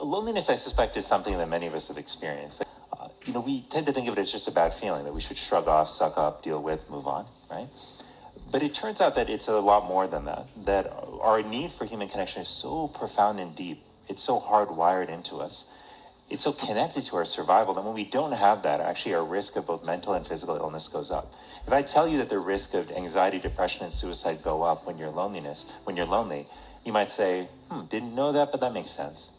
Loneliness, I suspect, is something that many of us have experienced. We tend to think of it as just a bad feeling that we should shrug off, suck up, deal with, move on, right? But it turns out that it's a lot more than that, that our need for human connection is so profound and deep. It's so hardwired into us. It's so connected to our survival that when we don't have that, actually our risk of both mental and physical illness goes up. If I tell you that the risk of anxiety, depression, and suicide go up when you're lonely, you might say, didn't know that, but that makes sense.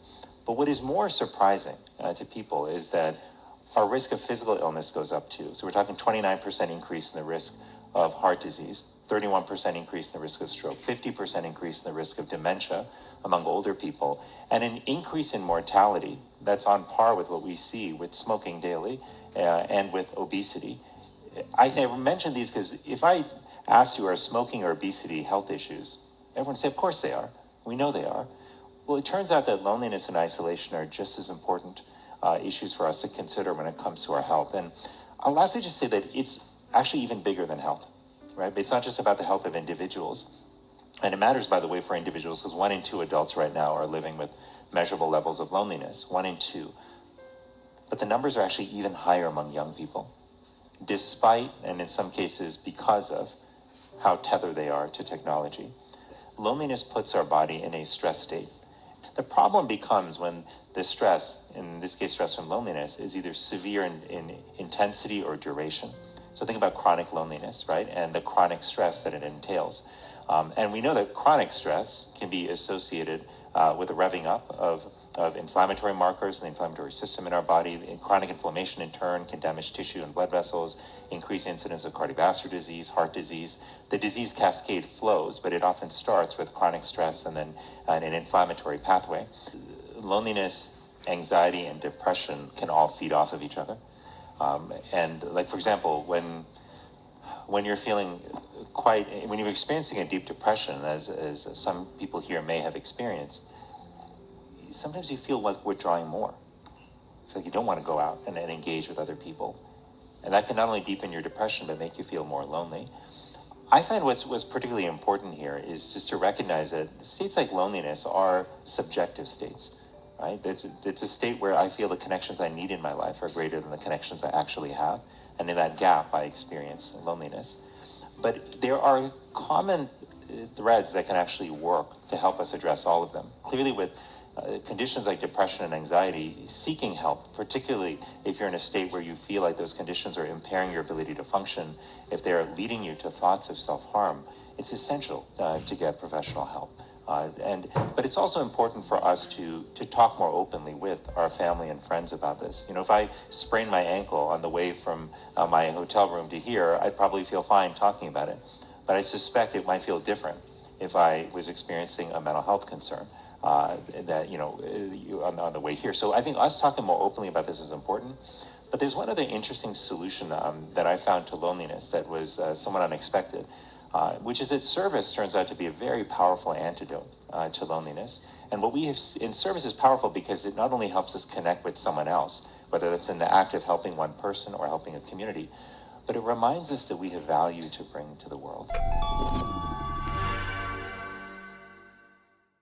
But what is more surprising to people is that our risk of physical illness goes up too. So we're talking 29% increase in the risk of heart disease, 31% increase in the risk of stroke, 50% increase in the risk of dementia among older people, and an increase in mortality that's on par with what we see with smoking daily and with obesity. I mention these because if I asked you, are smoking or obesity health issues, everyone would say, of course they are. We know they are. Well, it turns out that loneliness and isolation are just as important issues for us to consider when it comes to our health. And I'll lastly just say that it's actually even bigger than health, right? It's not just about the health of individuals. And it matters, by the way, for individuals, because 1 in 2 adults right now are living with measurable levels of loneliness, 1 in 2. But the numbers are actually even higher among young people, despite, and in some cases because of, how tethered they are to technology. Loneliness puts our body in a stress state. The problem becomes when the stress, in this case stress from loneliness, is either severe in intensity or duration. So think about chronic loneliness, right? And the chronic stress that it entails. And we know that chronic stress can be associated with a revving up of inflammatory markers in the inflammatory system in our body. Chronic inflammation, in turn, can damage tissue and blood vessels, increase incidence of cardiovascular disease, heart disease. The disease cascade flows, but it often starts with chronic stress and then an inflammatory pathway. Loneliness, anxiety, and depression can all feed off of each other. And like, for example, when you're feeling when you're experiencing a deep depression, as some people here may have experienced, sometimes you feel like withdrawing more. You feel like you don't want to go out and engage with other people. And that can not only deepen your depression, but make you feel more lonely. I find what's particularly important here is just to recognize that states like loneliness are subjective states, right? It's a state where I feel the connections I need in my life are greater than the connections I actually have. And in that gap, I experience loneliness. But there are common threads that can actually work to help us address all of them. Clearly, with conditions like depression and anxiety, seeking help, particularly if you're in a state where you feel like those conditions are impairing your ability to function, if they're leading you to thoughts of self-harm, it's essential to get professional help. But it's also important for us to talk more openly with our family and friends about this. If I sprain my ankle on the way from my hotel room to here, I'd probably feel fine talking about it. But I suspect it might feel different if I was experiencing a mental health concern on the way here. So I think us talking more openly about this is important. But there's one other interesting solution that I found to loneliness that was somewhat unexpected. Which is that service turns out to be a very powerful antidote to loneliness. And what we have in service is powerful because it not only helps us connect with someone else, whether that's in the act of helping one person or helping a community, but it reminds us that we have value to bring to the world.